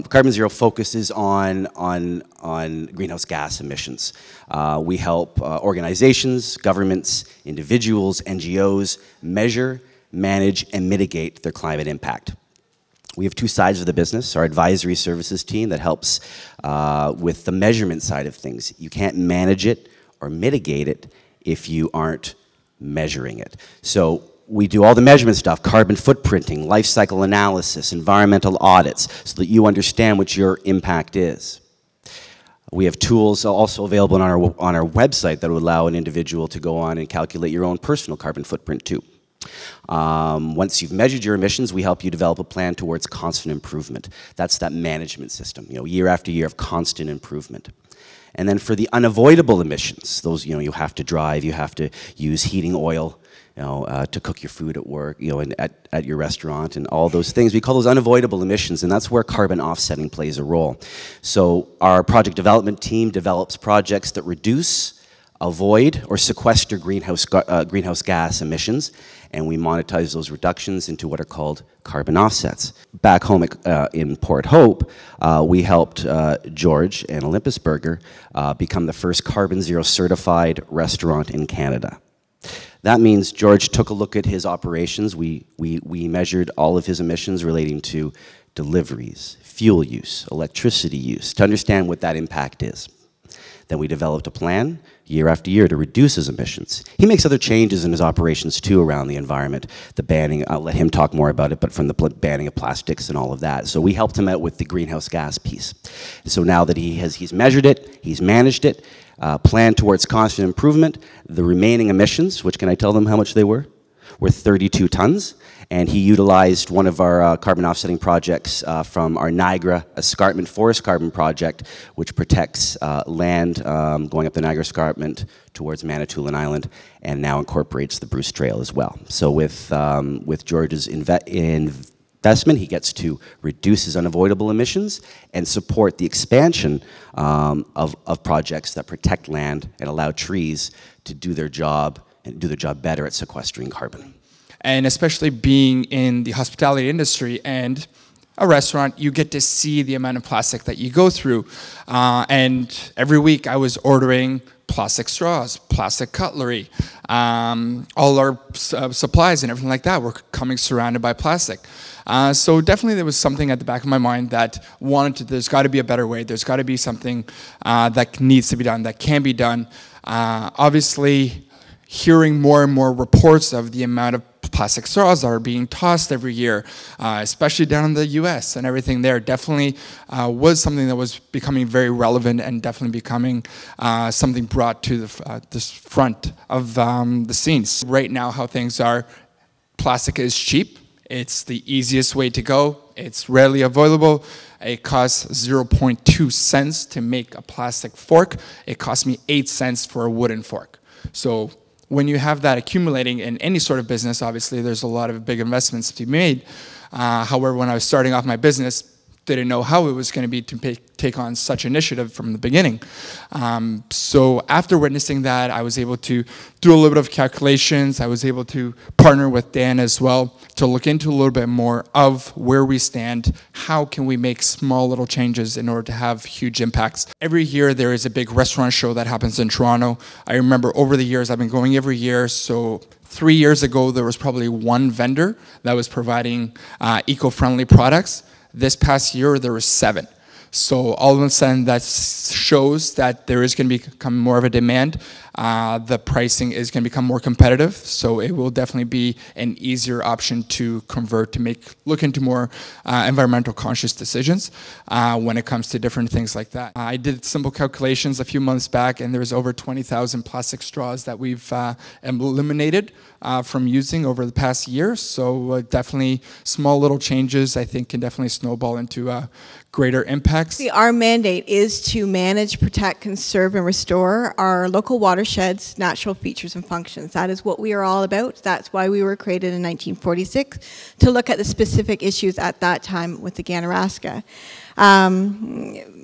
Carbon Zero focuses on greenhouse gas emissions. We help organizations, governments, individuals, NGOs measure, manage, and mitigate their climate impact. We have two sides of the business, our advisory services team that helps with the measurement side of things. You can't manage it or mitigate it if you aren't measuring it. So we do all the measurement stuff, carbon footprinting, life cycle analysis, environmental audits, so that you understand what your impact is. We have tools also available on our website that would allow an individual to go on and calculate your own personal carbon footprint too. Once you've measured your emissions, we help you develop a plan towards constant improvement. That's that management system, year after year of constant improvement. And then for the unavoidable emissions, those, you have to drive, you have to use heating oil, to cook your food at work, and at your restaurant and all those things. We call those unavoidable emissions, and that's where carbon offsetting plays a role. So our project development team develops projects that reduce, avoid, or sequester greenhouse gas emissions, and we monetize those reductions into what are called carbon offsets. Back home in Port Hope, we helped George and Olympus Burger become the first Carbon Zero certified restaurant in Canada. That means George took a look at his operations. We measured all of his emissions relating to deliveries, fuel use, electricity use, to understand what that impact is. Then we developed a plan year after year to reduce his emissions. He makes other changes in his operations too around the environment, the banning, I'll let him talk more about it, but from the banning of plastics and all of that. So we helped him out with the greenhouse gas piece. So now that he's measured it, he's managed it, plan towards constant improvement, the remaining emissions, which can I tell them how much they were 32 tons. And he utilized one of our carbon offsetting projects from our Niagara Escarpment Forest Carbon Project, which protects land going up the Niagara Escarpment towards Manitoulin Island, and now incorporates the Bruce Trail as well. So with George's investment, he gets to reduce his unavoidable emissions and support the expansion of projects that protect land and allow trees to do their job and do their job better at sequestering carbon. And especially being in the hospitality industry and a restaurant, you get to see the amount of plastic that you go through. And every week I was ordering plastic straws, plastic cutlery, all our supplies and everything like that were coming surrounded by plastic. So definitely there was something at the back of my mind that there's got to be a better way. There's got to be something that needs to be done, that can be done. Obviously, hearing more and more reports of the amount of plastic straws that are being tossed every year, especially down in the US and everything there, definitely was something that was becoming very relevant and definitely becoming something brought to the front of the scenes. Right now, how things are, plastic is cheap. It's the easiest way to go. It's rarely avoidable. It costs 0.2 cents to make a plastic fork. It costs me 8 cents for a wooden fork. So when you have that accumulating in any sort of business, obviously there's a lot of big investments to be made. However, when I was starting off my business, didn't know how it was going to be to take on such initiative from the beginning. So after witnessing that, I was able to do a little bit of calculations. I was able to partner with Dan as well to look into a little bit more of where we stand, how can we make small little changes in order to have huge impacts. Every year there is a big restaurant show that happens in Toronto. I remember over the years I've been going every year, so 3 years ago there was probably one vendor that was providing eco-friendly products. This past year, there were 7. So all of a sudden, that shows that there is going to become more of a demand. The pricing is going to become more competitive, so it will definitely be an easier option to convert, to look into more environmental conscious decisions when it comes to different things like that. I did simple calculations a few months back, and there was over 20,000 plastic straws that we've eliminated from using over the past year. So definitely small little changes, I think, can definitely snowball into greater impacts. Our mandate is to manage, protect, conserve, and restore our local watersheds, natural features, and functions. That is what we are all about. That's why we were created in 1946, to look at the specific issues at that time with the Ganaraska.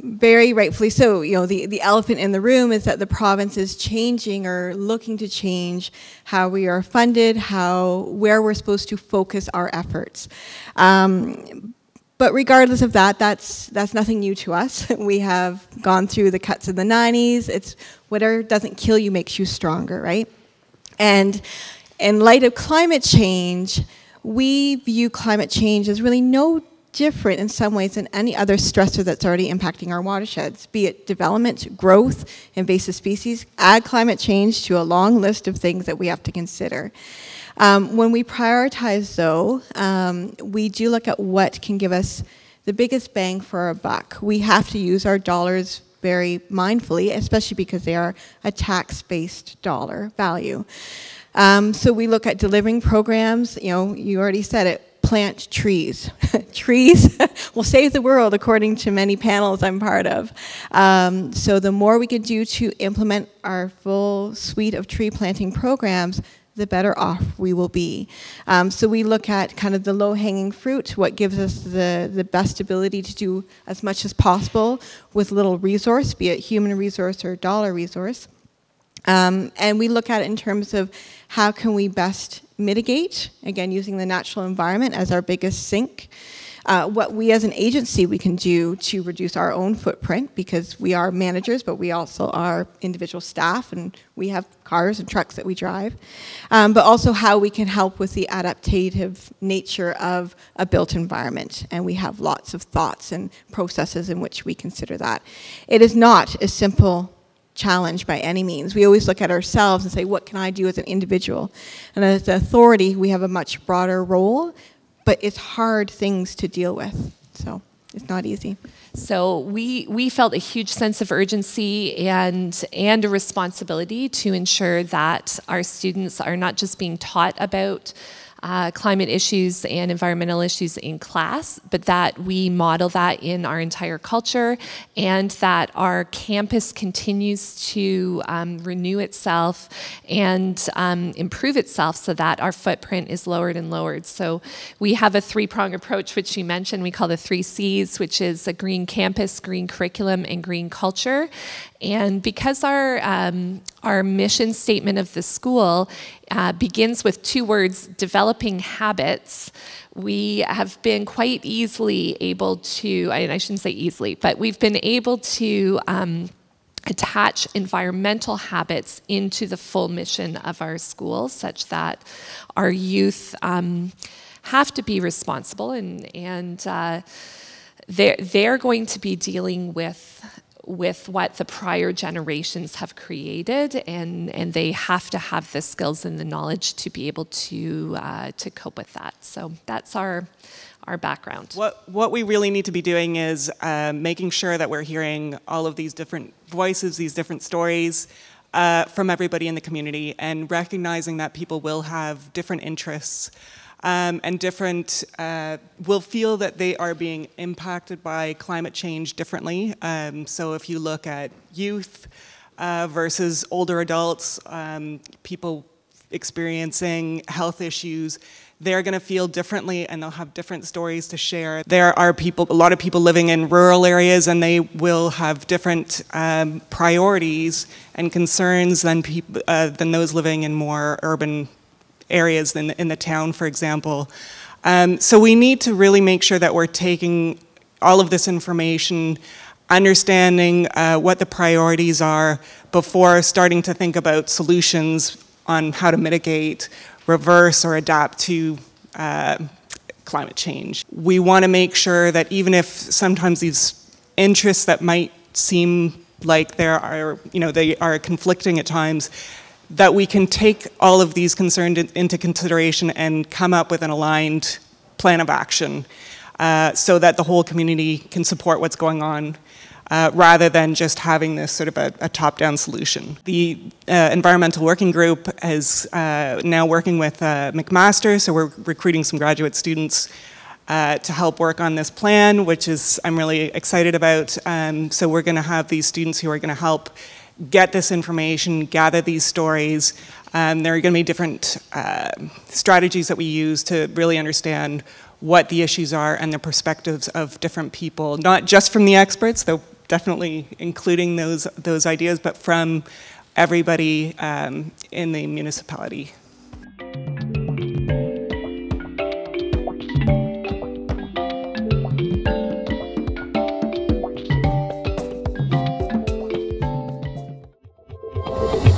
Very rightfully so. The elephant in the room is that the province is changing or looking to change how we are funded, where we're supposed to focus our efforts. But regardless of that, that's nothing new to us. We have gone through the cuts in the 90s. It's whatever doesn't kill you makes you stronger, right? And in light of climate change, we view climate change as really no different in some ways than any other stressor that's already impacting our watersheds, be it development, growth, invasive species. Add climate change to a long list of things that we have to consider. When we prioritize, though, we do look at what can give us the biggest bang for our buck. We have to use our dollars very mindfully, especially because they are a tax-based dollar value. So we look at delivering programs. You know, you already said it, plant trees. Trees will save the world, according to many panels I'm part of. So the more we can do to implement our full suite of tree planting programs, the better off we will be. So we look at kind of the low-hanging fruit, what gives us the best ability to do as much as possible with little resource, be it human resource or dollar resource. And we look at it in terms of how can we best mitigate, again, using the natural environment as our biggest sink. What we as an agency we can do to reduce our own footprint, because we are managers, but we also are individual staff, and we have cars and trucks that we drive. But also how we can help with the adaptive nature of a built environment. And we have lots of thoughts and processes in which we consider that. It is not a simple challenge by any means. We always look at ourselves and say, what can I do as an individual? And as an authority, we have a much broader role, but it's hard things to deal with. So it's not easy. So we felt a huge sense of urgency and a responsibility to ensure that our students are not just being taught about climate issues and environmental issues in class, but that we model that in our entire culture, and that our campus continues to renew itself and improve itself so that our footprint is lowered and lowered. So we have a three-prong approach, which you mentioned, we call the 3 C's, which is a green campus, green curriculum, and green culture. And because our mission statement of the school begins with 2 words, developing habits, we have been quite easily able to, and I shouldn't say easily, but we've been able to attach environmental habits into the full mission of our school, such that our youth have to be responsible, and they're going to be dealing with what the prior generations have created, and they have to have the skills and the knowledge to be able to cope with that. So that's our background. What we really need to be doing is making sure that we're hearing all of these different voices, these different stories from everybody in the community, and recognizing that people will have different interests and different, will feel that they are being impacted by climate change differently. So if you look at youth versus older adults, people experiencing health issues, they're going to feel differently, and they'll have different stories to share. There are a lot of people living in rural areas, and they will have different priorities and concerns than those living in more urban areas in the town, for example. So we need to really make sure that we're taking all of this information, understanding what the priorities are before starting to think about solutions on how to mitigate, reverse, or adapt to climate change. We want to make sure that even if sometimes these interests that might seem like they are conflicting at times, that we can take all of these concerns into consideration and come up with an aligned plan of action so that the whole community can support what's going on, rather than just having this sort of a top-down solution. The Environmental Working Group is now working with McMaster, so we're recruiting some graduate students to help work on this plan, which I'm really excited about. So we're going to have these students who are going to help get this information, gather these stories. There are going to be different strategies that we use to really understand what the issues are and the perspectives of different people, not just from the experts, though definitely including those ideas, but from everybody in the municipality. you.